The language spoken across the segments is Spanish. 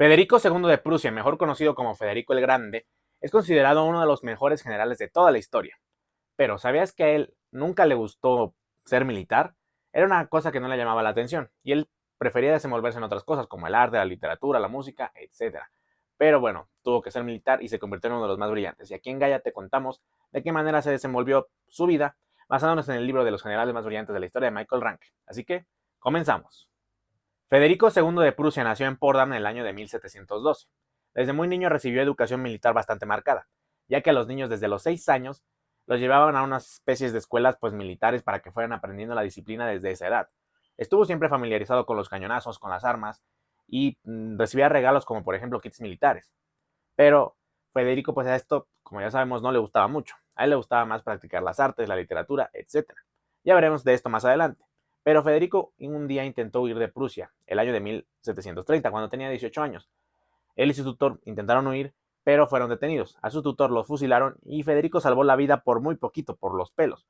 Federico II de Prusia, mejor conocido como Federico el Grande, es considerado uno de los mejores generales de toda la historia. Pero ¿sabías que a él nunca le gustó ser militar? Era una cosa que no le llamaba la atención, y él prefería desenvolverse en otras cosas como el arte, la literatura, la música, etc. Pero bueno, tuvo que ser militar y se convirtió en uno de los más brillantes. Y aquí en Gaia te contamos de qué manera se desenvolvió su vida, basándonos en el libro de los generales más brillantes de la historia de Michael Ranke. Así que, comenzamos. Federico II de Prusia nació en Potsdam en el año de 1712. Desde muy niño recibió educación militar bastante marcada, ya que a los niños desde los 6 años los llevaban a unas especies de escuelas militares para que fueran aprendiendo la disciplina desde esa edad. Estuvo siempre familiarizado con los cañonazos, con las armas y recibía regalos como por ejemplo kits militares. Pero Federico pues a esto, como ya sabemos, no le gustaba mucho. A él le gustaba más practicar las artes, la literatura, etc. Ya veremos de esto más adelante. Pero Federico un día intentó huir de Prusia, el año de 1730, cuando tenía 18 años. Él y su tutor intentaron huir, pero fueron detenidos. A su tutor lo fusilaron y Federico salvó la vida por muy poquito, por los pelos.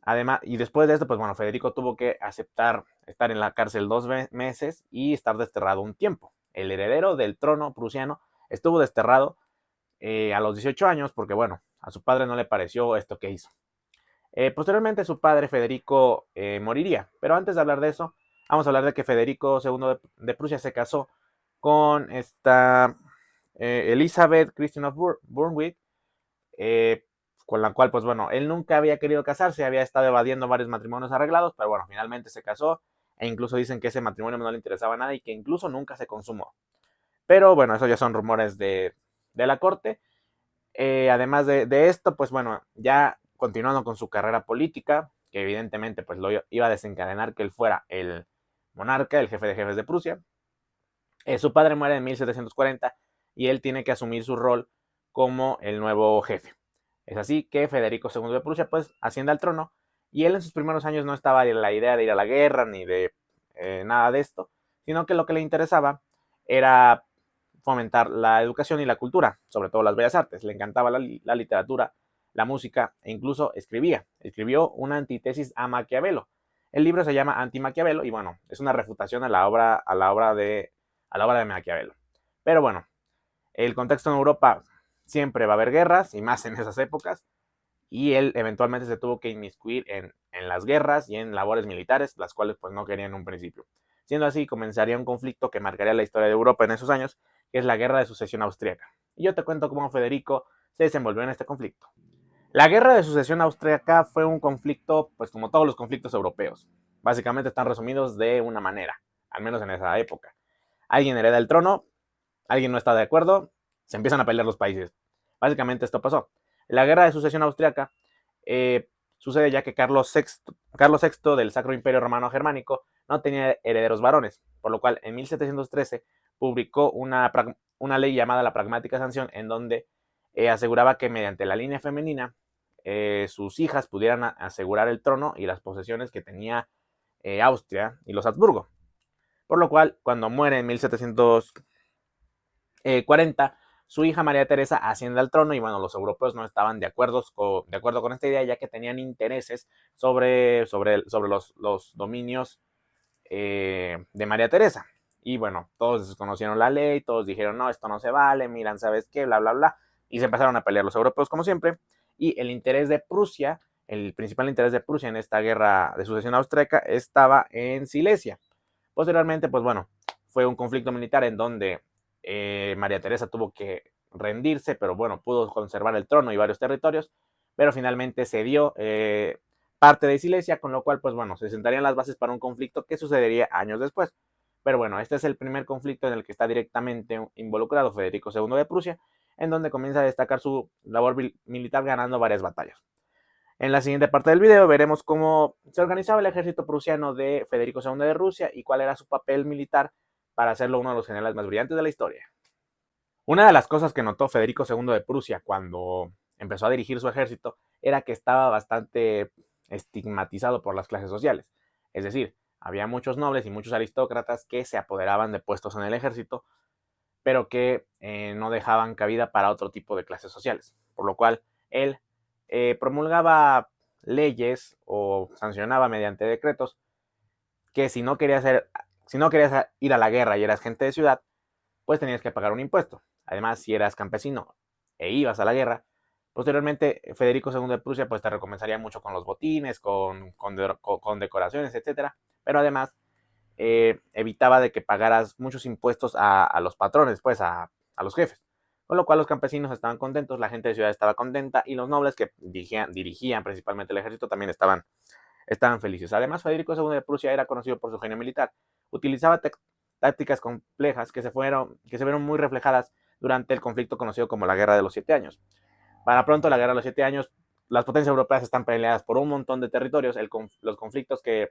Además, y después de esto, pues bueno, Federico tuvo que aceptar estar en la cárcel 2 meses y estar desterrado un tiempo. El heredero del trono prusiano estuvo desterrado a los 18 años porque, bueno, a su padre no le pareció esto que hizo. Posteriormente su padre Federico moriría, pero antes de hablar de eso, vamos a hablar de que Federico II de Prusia se casó con esta Elizabeth Christian of Burnwick, eh, con la cual, pues bueno, él nunca había querido casarse, había estado evadiendo varios matrimonios arreglados, pero bueno, finalmente se casó e incluso dicen que ese matrimonio no le interesaba nada y que incluso nunca se consumó. Pero bueno, eso ya son rumores de la corte. Además de esto, pues bueno, ya continuando con su carrera política, que evidentemente pues lo iba a desencadenar que él fuera el monarca, el jefe de jefes de Prusia. Su padre muere en 1740 y él tiene que asumir su rol como el nuevo jefe. Es así que Federico II de Prusia pues asciende al trono y él en sus primeros años no estaba en la idea de ir a la guerra ni de nada de esto, sino que lo que le interesaba era fomentar la educación y la cultura, sobre todo las bellas artes. Le encantaba la literatura, la música e incluso escribía. Escribió una antítesis a Maquiavelo. El libro se llama Anti-Maquiavelo y bueno, es una refutación a la obra de Maquiavelo. Pero bueno, el contexto en Europa siempre va a haber guerras y más en esas épocas y él eventualmente se tuvo que inmiscuir en las guerras y en labores militares, las cuales pues no quería en un principio. Siendo así, comenzaría un conflicto que marcaría la historia de Europa en esos años, que es la Guerra de Sucesión Austríaca. Y yo te cuento cómo Federico se desenvolvió en este conflicto. La Guerra de Sucesión Austríaca fue un conflicto, pues como todos los conflictos europeos. Básicamente están resumidos de una manera, al menos en esa época. Alguien hereda el trono, alguien no está de acuerdo, se empiezan a pelear los países. Básicamente esto pasó. La Guerra de Sucesión Austriaca sucede ya que Carlos VI del Sacro Imperio Romano Germánico no tenía herederos varones, por lo cual en 1713 publicó una ley llamada la Pragmática Sanción, en donde aseguraba que mediante la línea femenina sus hijas pudieran asegurar el trono y las posesiones que tenía Austria y los Habsburgo. Por lo cual, cuando muere en 1740, su hija María Teresa asciende al trono y bueno, los europeos no estaban de acuerdo con esta idea, ya que tenían intereses sobre los dominios de María Teresa. Y bueno, todos desconocieron la ley, todos dijeron, no, esto no se vale, miran, ¿sabes qué? Bla, bla, bla. Y se empezaron a pelear los europeos como siempre. Y el interés de Prusia, el principal interés de Prusia en esta guerra de sucesión austríaca estaba en Silesia. Posteriormente, pues bueno, fue un conflicto militar en donde María Teresa tuvo que rendirse, pero bueno, pudo conservar el trono y varios territorios, pero finalmente cedió parte de Silesia, con lo cual, pues bueno, se sentarían las bases para un conflicto que sucedería años después. Pero bueno, este es el primer conflicto en el que está directamente involucrado Federico II de Prusia, en donde comienza a destacar su labor militar ganando varias batallas. En la siguiente parte del video veremos cómo se organizaba el ejército prusiano de Federico II de Rusia y cuál era su papel militar para hacerlo uno de los generales más brillantes de la historia. Una de las cosas que notó Federico II de Prusia cuando empezó a dirigir su ejército era que estaba bastante estigmatizado por las clases sociales. Es decir, había muchos nobles y muchos aristócratas que se apoderaban de puestos en el ejército, pero que no dejaban cabida para otro tipo de clases sociales. Por lo cual, él promulgaba leyes o sancionaba mediante decretos que si no querías ir a la guerra y eras gente de ciudad, pues tenías que pagar un impuesto. Además, si eras campesino e ibas a la guerra, posteriormente Federico II de Prusia pues te recompensaría mucho con los botines, con decoraciones, etcétera. Pero además evitaba de que pagaras muchos impuestos a los patrones, pues a los jefes. Con lo cual los campesinos estaban contentos, la gente de ciudad estaba contenta y los nobles que dirigían principalmente el ejército también estaban felices. Además, Federico II de Prusia era conocido por su genio militar. Utilizaba tácticas complejas que se vieron muy reflejadas durante el conflicto conocido como la Guerra de los 7 Años. Para pronto, la Guerra de los 7 Años, las potencias europeas están peleadas por un montón de territorios. Los conflictos que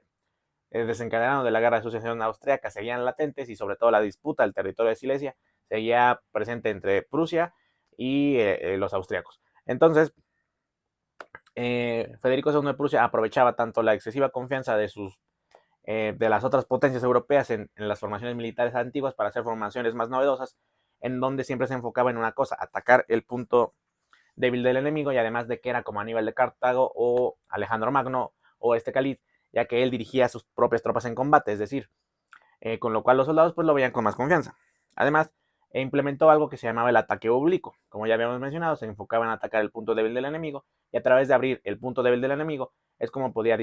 desencadenados de la Guerra de Sucesión Austriaca seguían latentes y sobre todo la disputa del territorio de Silesia seguía presente entre Prusia y los austriacos. Entonces, Federico II de Prusia aprovechaba tanto la excesiva confianza de las otras potencias europeas en las formaciones militares antiguas para hacer formaciones más novedosas, en donde siempre se enfocaba en una cosa: atacar el punto débil del enemigo, y además de que era como Aníbal de Cartago o Alejandro Magno o Calid, ya que él dirigía sus propias tropas en combate, es decir, con lo cual los soldados pues lo veían con más confianza. Además, implementó algo que se llamaba el ataque oblicuo. Como ya habíamos mencionado, se enfocaba en atacar el punto débil del enemigo, y a través de abrir el punto débil del enemigo es como podía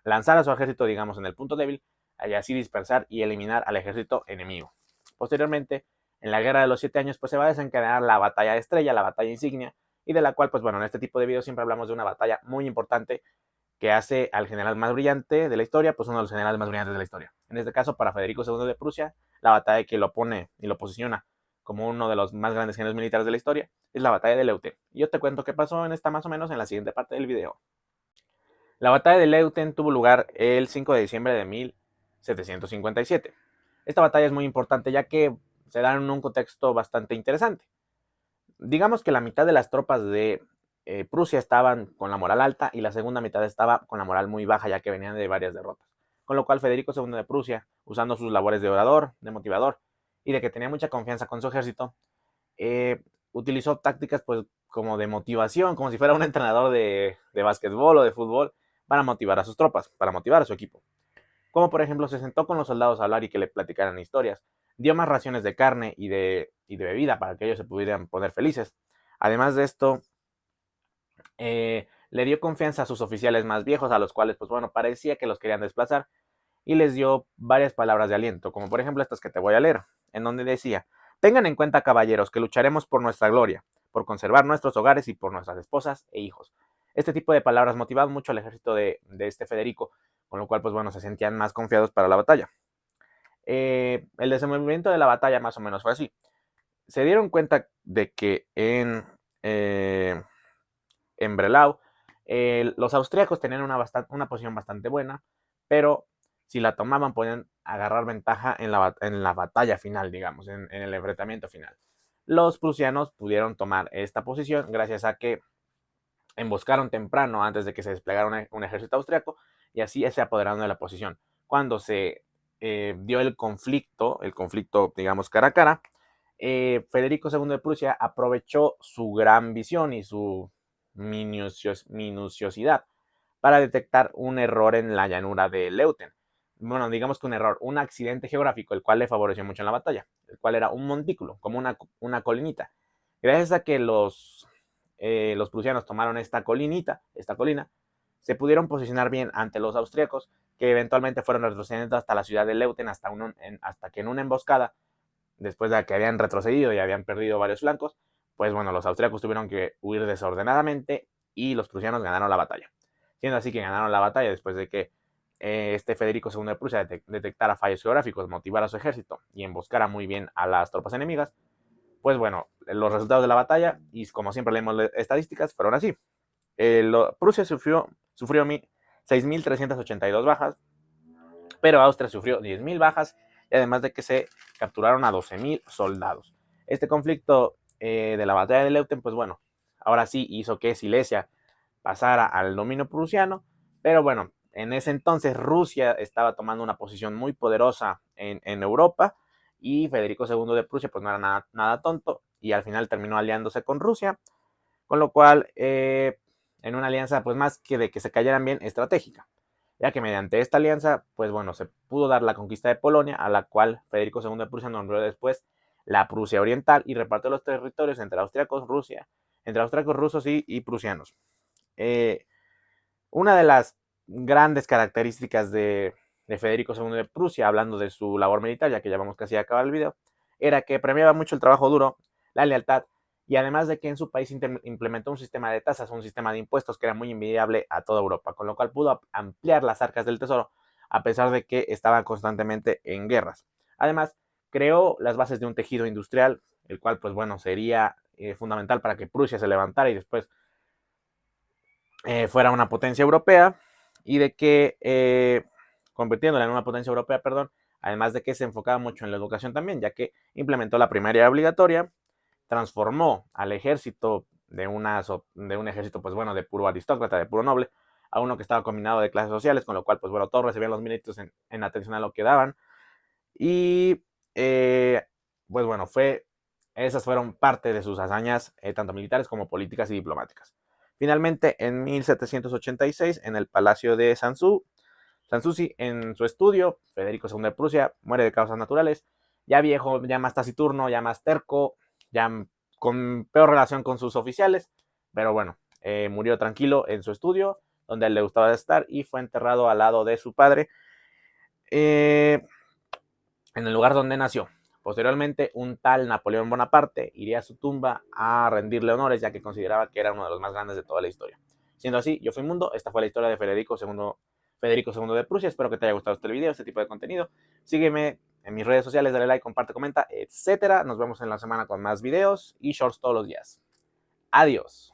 lanzar a su ejército, digamos, en el punto débil, y así dispersar y eliminar al ejército enemigo. Posteriormente, en la Guerra de los 7 Años, pues se va a desencadenar la batalla de estrella, la batalla insignia, y de la cual, pues bueno, en este tipo de videos siempre hablamos de una batalla muy importante que hace al general más brillante de la historia, pues uno de los generales más brillantes de la historia. En este caso, para Federico II de Prusia, la batalla que lo pone y lo posiciona como uno de los más grandes generales militares de la historia es la batalla de Leuthen. Y yo te cuento qué pasó en esta más o menos en la siguiente parte del video. La batalla de Leuthen tuvo lugar el 5 de diciembre de 1757. Esta batalla es muy importante ya que se da en un contexto bastante interesante. Digamos que la mitad de las tropas de Prusia estaban con la moral alta y la segunda mitad estaba con la moral muy baja, ya que venían de varias derrotas. Con lo cual Federico II de Prusia, usando sus labores de orador, de motivador y de que tenía mucha confianza con su ejército, utilizó tácticas pues como de motivación, como si fuera un entrenador de básquetbol o de fútbol, para motivar a sus tropas, para motivar a su equipo. Como por ejemplo se sentó con los soldados a hablar y que le platicaran historias, dio más raciones de carne y de bebida para que ellos se pudieran poner felices. Además de esto, le dio confianza a sus oficiales más viejos, a los cuales pues bueno, parecía que los querían desplazar, y les dio varias palabras de aliento, como por ejemplo estas que te voy a leer, en donde decía: tengan en cuenta, caballeros, que lucharemos por nuestra gloria, por conservar nuestros hogares y por nuestras esposas e hijos. Este tipo de palabras motivaban mucho al ejército de este Federico, con lo cual pues bueno, se sentían más confiados para la batalla. El desenvolvimiento de la batalla más o menos fue así. Se dieron cuenta de que en Brelau los austríacos tenían una posición bastante buena, pero si la tomaban podían agarrar ventaja en la batalla final, digamos, en el enfrentamiento final. Los prusianos pudieron tomar esta posición gracias a que emboscaron temprano antes de que se desplegara un ejército austriaco, y así se apoderaron de la posición. Cuando se dio el conflicto, digamos cara a cara, Federico II de Prusia aprovechó su gran visión y su minuciosidad para detectar un error en la llanura de Leuthen. Bueno, digamos que un error, un accidente geográfico, el cual le favoreció mucho en la batalla, el cual era un montículo, como una colinita. Gracias a que los prusianos tomaron esta colina, se pudieron posicionar bien ante los austríacos, que eventualmente fueron retrocediendo hasta la ciudad de Leuthen, hasta que en una emboscada, después de que habían retrocedido y habían perdido varios flancos, pues bueno, los austríacos tuvieron que huir desordenadamente y los prusianos ganaron la batalla. Siendo así que ganaron la batalla después de que este Federico II de Prusia detectara fallos geográficos, motivara a su ejército y emboscara muy bien a las tropas enemigas. Pues bueno, los resultados de la batalla, y como siempre leemos estadísticas, fueron así. Prusia sufrió 6.382 bajas, pero Austria sufrió 10.000 bajas, y además de que se capturaron a 12.000 soldados. Este conflicto de la batalla de Leuthen, pues bueno, ahora sí hizo que Silesia pasara al dominio prusiano, pero bueno, en ese entonces Rusia estaba tomando una posición muy poderosa en Europa, y Federico II de Prusia pues no era nada tonto, y al final terminó aliándose con Rusia, con lo cual en una alianza pues más que de que se cayeran bien, estratégica, ya que mediante esta alianza pues bueno, se pudo dar la conquista de Polonia, a la cual Federico II de Prusia nombró después la Prusia Oriental y repartió los territorios entre austriacos, rusos y prusianos. Una de las grandes características de Federico II de Prusia, hablando de su labor militar, ya que ya vamos casi a acabar el video, era que premiaba mucho el trabajo duro, la lealtad, y además de que en su país implementó un sistema de tasas, un sistema de impuestos que era muy envidiable a toda Europa, con lo cual pudo ampliar las arcas del tesoro, a pesar de que estaba constantemente en guerras. Además, creó las bases de un tejido industrial, el cual, pues bueno, sería fundamental para que Prusia se levantara y después fuera una potencia europea, y de que, convirtiéndola en una potencia europea, perdón, además de que se enfocaba mucho en la educación también, ya que implementó la primaria obligatoria, transformó al ejército de un ejército, pues bueno, de puro aristócrata, de puro noble, a uno que estaba combinado de clases sociales, con lo cual, pues bueno, todos recibían los méritos en atención a lo que daban. Y, pues bueno, esas fueron parte de sus hazañas, tanto militares como políticas y diplomáticas. Finalmente, en 1786, en el Palacio de Sanssouci, en su estudio, Federico II de Prusia muere de causas naturales, ya viejo, ya más taciturno, ya más terco, ya con peor relación con sus oficiales, pero bueno, murió tranquilo en su estudio, donde a él le gustaba estar, y fue enterrado al lado de su padre, en el lugar donde nació. Posteriormente, un tal Napoleón Bonaparte iría a su tumba a rendirle honores, ya que consideraba que era uno de los más grandes de toda la historia. Siendo así, yo fui Mundo, esta fue la historia de Federico II de Prusia. Espero que te haya gustado este video, este tipo de contenido. Sígueme en mis redes sociales, dale like, comparte, comenta, etcétera. Nos vemos en la semana con más videos y shorts todos los días. Adiós.